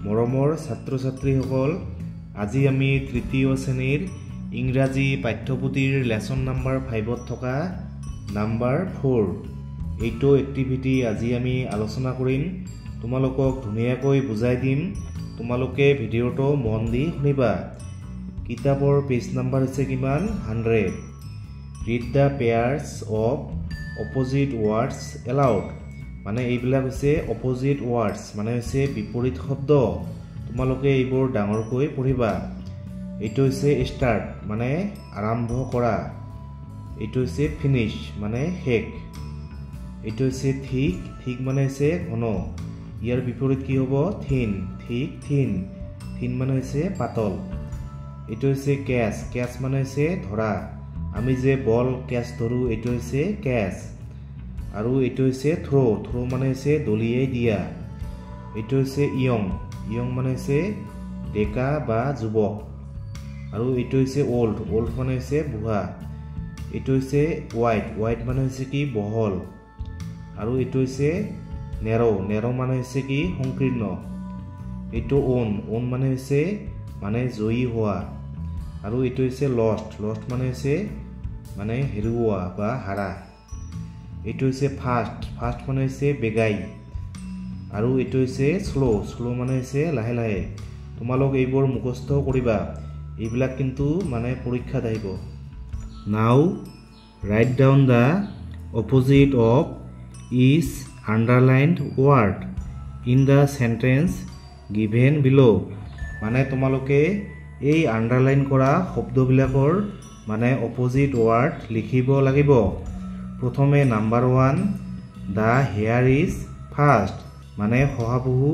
মৰমৰ ছাত্ৰ ছাত্ৰীসকল আজি আমি তৃতীয় শ্ৰেণীৰ ইংৰাজী পাঠ্যপুথিৰ লেসন নাম্বাৰ 5ত থকা নাম্বাৰ 4 এইটো এক্টিভিটি আজি আমি আলোচনা কৰিম তোমালোকক ধুনীয়াকৈ বুজাই দিম তোমালোকে ভিডিওটো মন দি শুনিবা কিতাপৰ পেজ নাম্বাৰ হৈছে কিমান 100 read the pairs of opposite words aloud মানে এইবিলাক হৈছে অপোজিট ওয়ার্ডস মানে হৈছে বিপৰীত শব্দ তোমালোকে এইবোৰ ডাঙৰকৈ পঢ়িবা এইটো হৈছে স্টাৰ্ট মানে আৰম্ভ কৰা এইটো হৈছে ফিনিশ মানে শেষ এইটো হৈছে ঠিক ঠিক মানে হৈছে ঘন ইয়াৰ বিপৰীত কি হ'ব থিন ঠিক থিন থিন মানে হৈছে পাতল এইটো হৈছে ক্যাচ ক্যাচ মানে হৈছে ধৰা আমি যে বল ক্যাচ ধৰু এইটো হৈছে ক্যাচ আৰু এইটো হৈছে থ্ৰো থ্ৰো মানে হৈছে দলিয়াই দিয়া এইটো হৈছে ইয়ং ইয়ং মানে হৈছে ডেকা বা যুৱক আৰু এইটো হৈছে ওল্ড ওল্ড মানে হৈছে বুঢ়া এইটো হৈছে ওয়াইড ওয়াইড মানে হৈছে কি বহল আৰু এইটো হৈছে নেৰো নেৰো মানে হৈছে কি সংকীৰ্ণ এইটো ওন ওন মানে হৈছে মানে জয়ী হোৱা আৰু এইটো হৈছে লষ্ট লষ্ট মানে হৈছে মানে হেৰুৱা বা হাৰা এইটো হৈছে ফাস্ট ফাস্ট মানে হৈছে বেগাই আৰু এইটো হৈছে স্লো স্লো মানে হৈছে লাহে লাহে তোমালোক এইবোৰ মুখস্থ কৰিবা এইবিলাক কিন্তু মানে পৰীক্ষাত আহিব now write down the opposite of each underlined word in the sentence given below মানে তোমালোকে এই আন্ডাৰলাইন কৰা শব্দবিলাকৰ মানে অপোজিট ওয়াৰ্ড লিখিব লাগিব প্ৰথমে number 1 the hare is fast মানে শহাপহু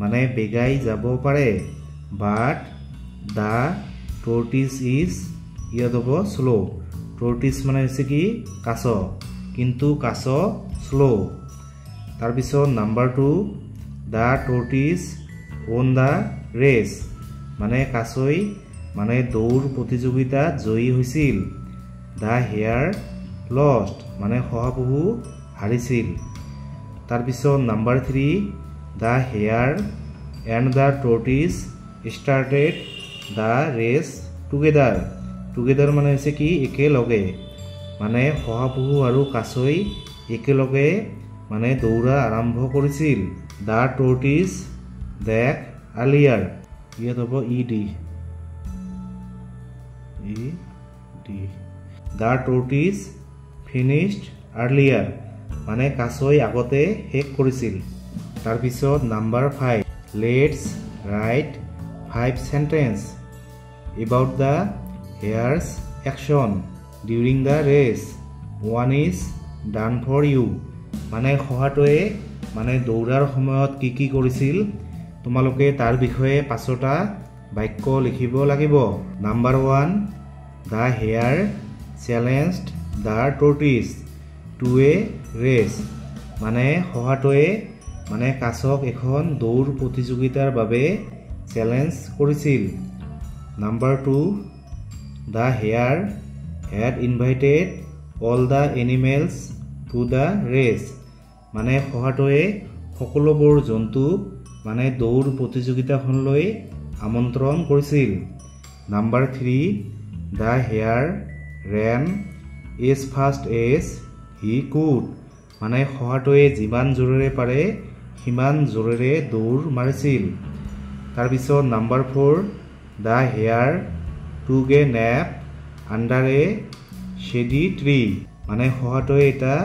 মানে বেগাই যাব পাৰে বাট দা টৰ্টিছ ইজ ইয়াত হ'ব স্লো টৰ্টিছ মানে হৈছে কি কাছ কিন্তু কাছ স্লো তাৰপিছত number 2 the tortoise won the race মানে কাছই মানে দৌৰ প্ৰতিযোগিতাত জয়ী হৈছিল দা হেয়াৰ লষ্ট মানে শহাপহু হাৰিছিল তাৰপিছত number 3 the hare and the tortoise started the race together together মানে হৈছে কি একেলগে মানে শহাপহু আৰু কাছই একেলগে মানে দৌৰা আৰম্ভ কৰিছিল দা টৰ্টিছ দেখ আলিয়াৰ ইয়াত হ'ব ই ডি দা টৰ্টিছ finished earlier মানে কাছই আগতে শেষ কৰিছিল তাৰপিছত number 5 let's write 5 sentence about the hare's action during the race one is done for you মানে খহাটোৱে মানে দৌৰাৰ সময়ত কি কি কৰিছিল তোমালোকে তাৰ বিষয়ে পাঁচটা বাক্য লিখিব লাগিব number 1 the hare challenged the tortoise to a race মানে খহাটোৱে মানে কাছক এখন দৌৰ প্ৰতিযোগিতাৰ বাবে চ্যালেঞ্জ কৰিছিল number 2 the hare had invited all the animals to the race মানে খহাটোৱে সকলোবোৰ জন্তুক মানে দৌৰ প্ৰতিযোগিতাখনলৈ আমন্ত্ৰণ কৰিছিল number 3 the hare ran as fast as he could মানে খহাটোৱে যিমান জোৰেৰে পাৰে সিমান জোৰেৰে দৌৰ মাৰিছিল তাৰপিছত number 4 the hare took a nap under a shady tree মানে খহাটোৱে এটা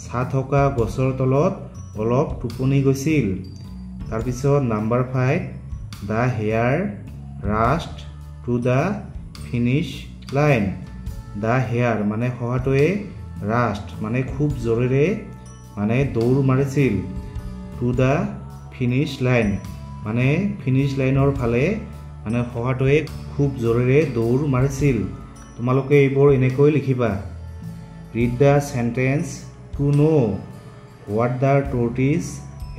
ছাঁ থকা গছৰ তলত অলপ টোপনি গৈছিল তাৰপিছত number 5 the hare rushed to the finish line the hare মানে খহাটোৱে ৰাষ্ট মানে খুব জোৰেৰে মানে দৌৰ মাৰিছিল টু দা ফিনিশ লাইন মানে ফিনিশ লাইনৰ ফালে মানে খহাটোৱে খুব জোৰেৰে দৌৰ মাৰিছিল তোমালোকে এইবোৰ এনেকৈ লিখিবা read the sentence to know what the tortoise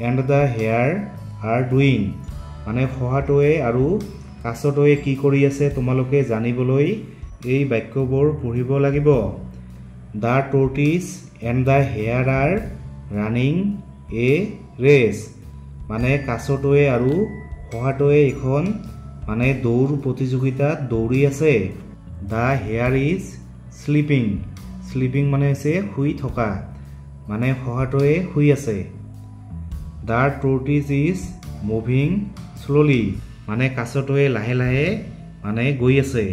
and the hare are doing মানে খহাটোৱে আৰু কাছটোৱে কি কৰি আছে তোমালোকে জানিবলৈ এই বাক্যবোৰ পঢ়িব লাগিব The tortoise and the hare are running a race মানে কাছটোৱে আৰু শহাটোৱে এখন মানে দৌৰ প্ৰতিযোগিতাত দৌৰি আছে the hare is sleeping sleeping মানে হৈছে শুই থকা মানে শহাটোৱে শুই আছে the tortoise is moving slowly মানে কাছটোৱে লাহে লাহে মানে গৈ আছে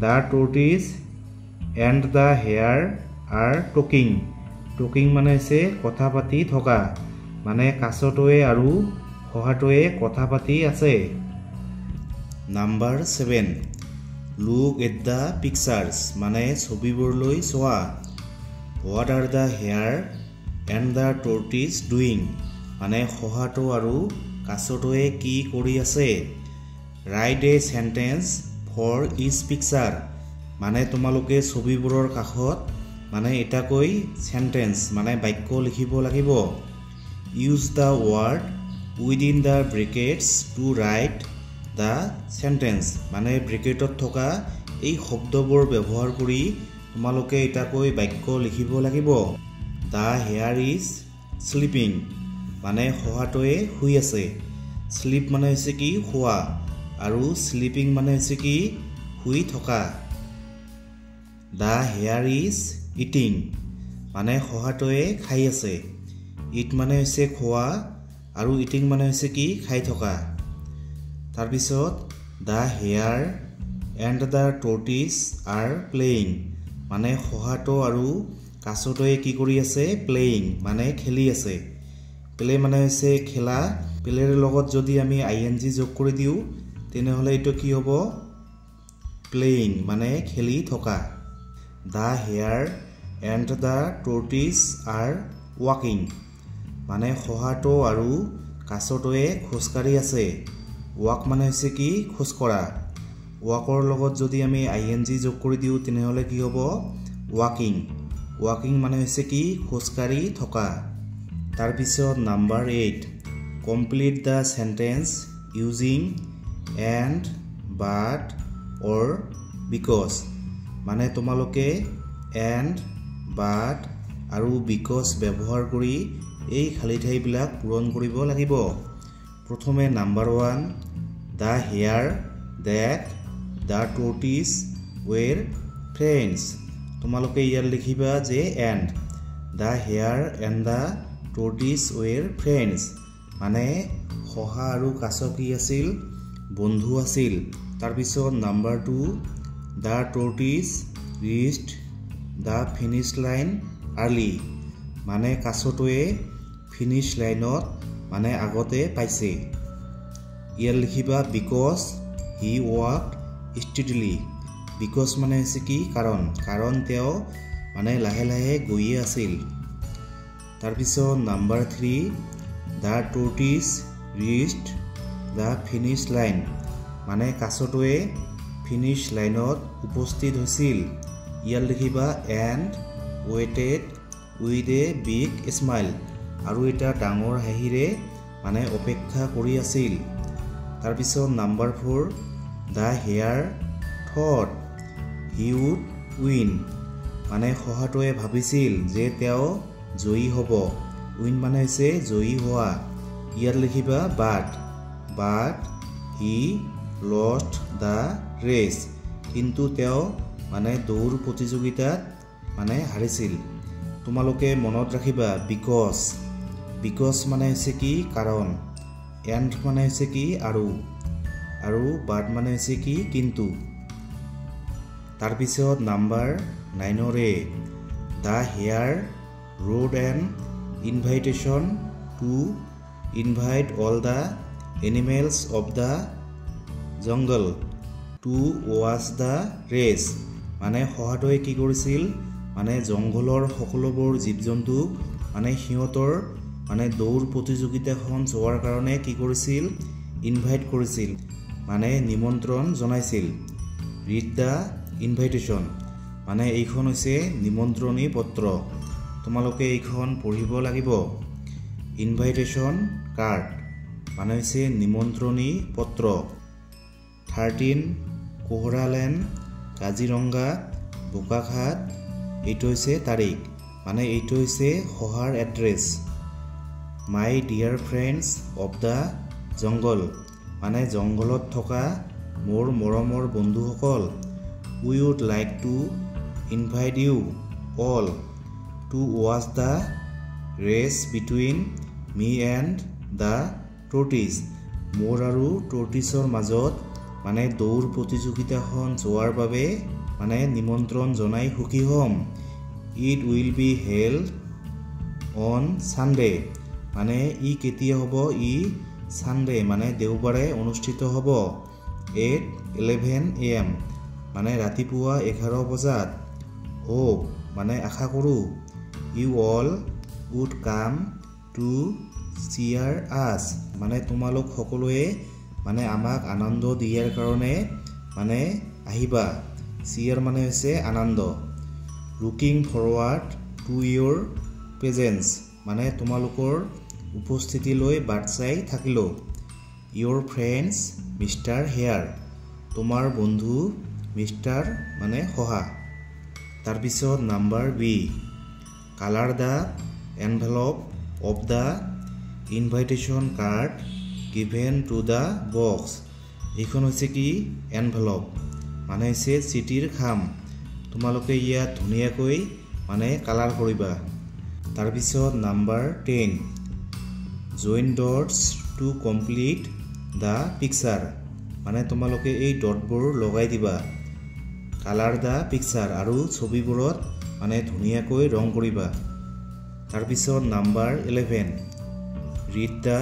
the tortoise and the hare are talking talking মানে হৈছে কথা পাতি থকা মানে কাছটোৱে আৰু শহাটোৱে কথা পাতি আছে number 7 look at the pictures মানে ছবিবোৰলৈ চোৱা what are the hare and the tortoise doing মানে শহাটো আৰু কাছটোৱে কি কৰি আছে write a sentence for each picture মানে তোমালোকে ছবিবোৰৰ কাষত মানে এটাকৈ চেণ্টেন্স মানে বাক্য লিখিব লাগিব use the word within the brackets to write the sentence মানে ব্ৰেকেটত থকা এই শব্দবোৰ ব্যৱহাৰ কৰি তোমালোকে এটাকৈ বাক্য লিখিব লাগিব দ্য হেয়াৰ ইজ স্লিপিং মানে শহাটোৱে শুই আছে স্লিপ মানে হৈছে কি শুৱা আৰু স্লিপিং মানে হৈছে কি শুই থকা দ্য হেয়াৰ ইজ ইটিং মানে শহাটোৱে খাই আছে ইট মানে হৈছে খোৱা আৰু ইটিং মানে হৈছে কি খাই থকা তাৰপিছত the hare and the tortoise are playing মানে শহাটো আৰু কাছটোৱে কি কৰি আছে প্লেয়িং মানে খেলি আছে প্লে মানে হৈছে খেলা প্লেৰ লগত যদি আমি আইএনজি যোগ কৰি দিওঁ তেনেহ'লে এইটো কি হ'ব প্লেয়িং মানে খেলি থকা the hare and the tortoise are ৱাকিং মানে শহাটো আৰু কাছটোৱে খোজকাঢ়ি আছে ৱাক মানে হৈছে কি খোজকঢ়া ৱাকৰ লগত যদি আমি আইএনজি যোগ কৰি দিওঁ তেনেহ'লে কি হ'ব ৱাকিং ৱাকিং মানে হৈছে কি খোজকাঢ়ি থকা তাৰপিছত number 8 complete the sentence using and but or because মানে তোমালোকে এণ্ড বাট আৰু বিকজ ব্যৱহাৰ কৰি এই খালী ঠাইবিলাক পূৰণ কৰিব লাগিব প্ৰথমে number 1 the hare and the tortoise were friends তোমালোকে ইয়াত লিখিবা যে and the hare and the tortoise were friends মানে শহা আৰু কাছ কি আছিল বন্ধু আছিল তাৰপিছত number 2 the tortoise reached the finish line early মানে কাছটোৱে ফিনিছ লাইনত মানে আগতে পাইছে ইয়াত লিখিবা বিকজ হি ৱাকড ষ্টেডিলি বিকজ মানে হৈছে কি কাৰণ তেওঁ মানে লাহে লাহে গৈয়ে আছিল তাৰপিছত number 3 the tortoise reached the finish line মানে কাছটোৱে ফিনিছ লাইনত উপস্থিত হৈছিল ইয়াত লিখিবা and waited with a big smile আৰু এটা ডাঙৰ হাঁহিৰে মানে অপেক্ষা কৰি আছিল তাৰপিছত number 4 the hare thought he would win মানে শহাটোৱে ভাবিছিল যে তেওঁ জয়ী হ'ব উইন মানে হৈছে জয়ী হোৱা ইয়াত লিখিবা but he lost the race কিন্তু তেওঁ মানে দৌৰ প্ৰতিযোগিতাত মানে হাৰিছিল তোমালোকে মনত ৰাখিবা বিকজ মানে হৈছে কি কাৰণ এণ্ড মানে হৈছে কি আৰু বাট মানে হৈছে কি কিন্তু তাৰপিছত number 9 the hare wrote an invitation to invite all the animals of the jungle to watch the race মানে শহাটোৱে কি কৰিছিল মানে জংঘলৰ সকলোবোৰ জীৱ জন্তুক মানে সিহঁতৰ মানে দৌৰ প্ৰতিযোগিতাখন চোৱাৰ কাৰণে কি কৰিছিল ইনভাইট কৰিছিল মানে নিমন্ত্ৰণ জনাইছিল ৰিড দ্য ইনভাইটেশ্যন মানে এইখন হৈছে নিমন্ত্ৰণী পত্ৰ তোমালোকে এইখন পঢ়িব লাগিব ইনভাইটেশ্যন কাৰ্ড মানে হৈছে নিমন্ত্ৰণী পত্ৰ 13 কোহৰালেণ্ড কাজিৰঙা বোকাখাট এইটো হৈছে তাৰিখ মানে এইটো হৈছে সহাৰ address my dear friends of the jungle মানে জংঘলত থকা মোৰ মৰমৰ বন্ধুসকল we would like to invite you all to watch the race between me and the tortoise মোৰ আৰু টৰ্টিছৰ মাজত মানে দৌৰ প্ৰতিযোগিতাখন যোৱাৰ বাবে মানে নিমন্ত্ৰণ জনাই সুখী হ'ম it will be held on Sunday মানে ই কেতিয়া হ'ব ই ছানডে মানে দেওবাৰে অনুষ্ঠিত হ'ব 8:11 AM মানে ৰাতিপুৱা 11 বজাত হোপ মানে আশা কৰোঁ you all would come to cheer us মানে তোমালোক সকলোৱে মানে আমাক আনন্দ দিয়াৰ কাৰণে মানে আহিবা চিয়াৰ মানে হৈছে আনন্দ looking forward to your presence মানে তোমালোকৰ উপস্থিতিলৈ বাট চাই থাকিলো ইয়ৰ ফ্ৰেণ্ডছ মিষ্টাৰ হেয়াৰ তোমাৰ বন্ধু মিষ্টাৰ মানে সহা তাৰপিছত number B colour the envelope of the invitation card given to the box এইখন হৈছে কি এনভেলপ মানে হৈছে চিঠিৰ খাম তোমালোকে ইয়াত ধুনীয়াকৈ মানে কালাৰ কৰিবা তাৰপিছত number 10 join dots to complete the picture মানে তোমালোকে এই ডটবোৰ লগাই দিবা কালাৰ দ্য পিকচাৰ আৰু ছবিবোৰত মানে ধুনীয়াকৈ ৰং কৰিবা তাৰপিছত নাম্বাৰ 11 ৰিড দ্য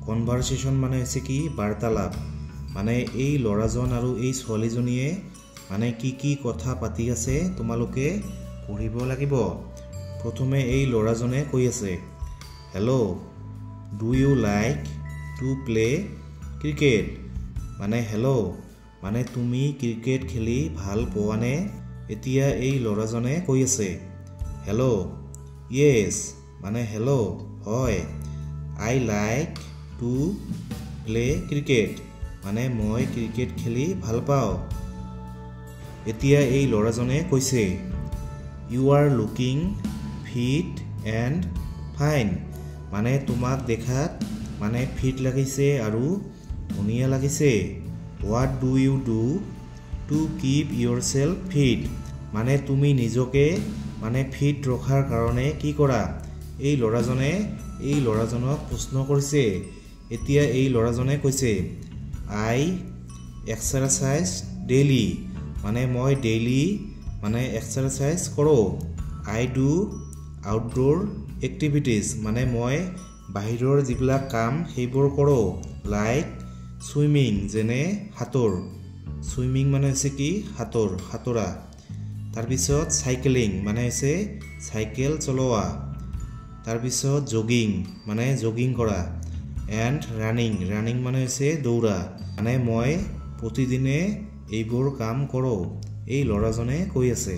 কনভাৰচেশ্যন মানে হৈছে কি বাৰ্তালাপ মানে এই ল'ৰাজন আৰু এই ছোৱালীজনীয়ে মানে কি কথা পাতি আছে তোমালোকে পঢ়িব লাগিব প্ৰথমে এই ল'ৰাজনে কৈ আছে hello' do you like to play cricket মানে হেল্ল' মানে তুমি ক্ৰিকেট খেলি ভাল পোৱানে এতিয়া এই ল'ৰাজনে কৈ আছে হেল্ল' য়েছ মানে হেল্ল' হয় আই লাইক টু প্লে ক্ৰিকেট মানে মই ক্ৰিকেট খেলি ভাল পাওঁ এতিয়া এই ল'ৰাজনে কৈছে you are looking fit and fine মানে তোমাক দেখাত মানে ফিট লাগিছে আৰু ধুনীয়া লাগিছে what do you do to keep yourself fit মানে তুমি নিজকে মানে ফিট ৰখাৰ কাৰণে কি কৰা এই ল'ৰাজনক প্ৰশ্ন কৰিছে এতিয়া এই ল'ৰাজনে কৈছে আই এক্সাৰচাইজ ডেইলি মানে মই ডেইলি মানে এক্সাৰচাইজ কৰোঁ আই ডু আউটডোৰ এক্টিভিটিজ মানে মই বাহিৰৰ যিবিলাক কাম সেইবোৰ কৰোঁ লাইক ছুইমিং যেনে সাঁতোৰ ছুইমিং মানে হৈছে কি সাঁতোৰা তাৰপিছত চাইকেলিং মানে হৈছে চাইকেল চলোৱা তাৰপিছত জগিং মানে জগিং কৰা এণ্ড ৰানিং মানে হৈছে দৌৰা মানে মই প্ৰতিদিনে এইবোৰ কাম কৰোঁ এই ল'ৰাজনে কৈ আছে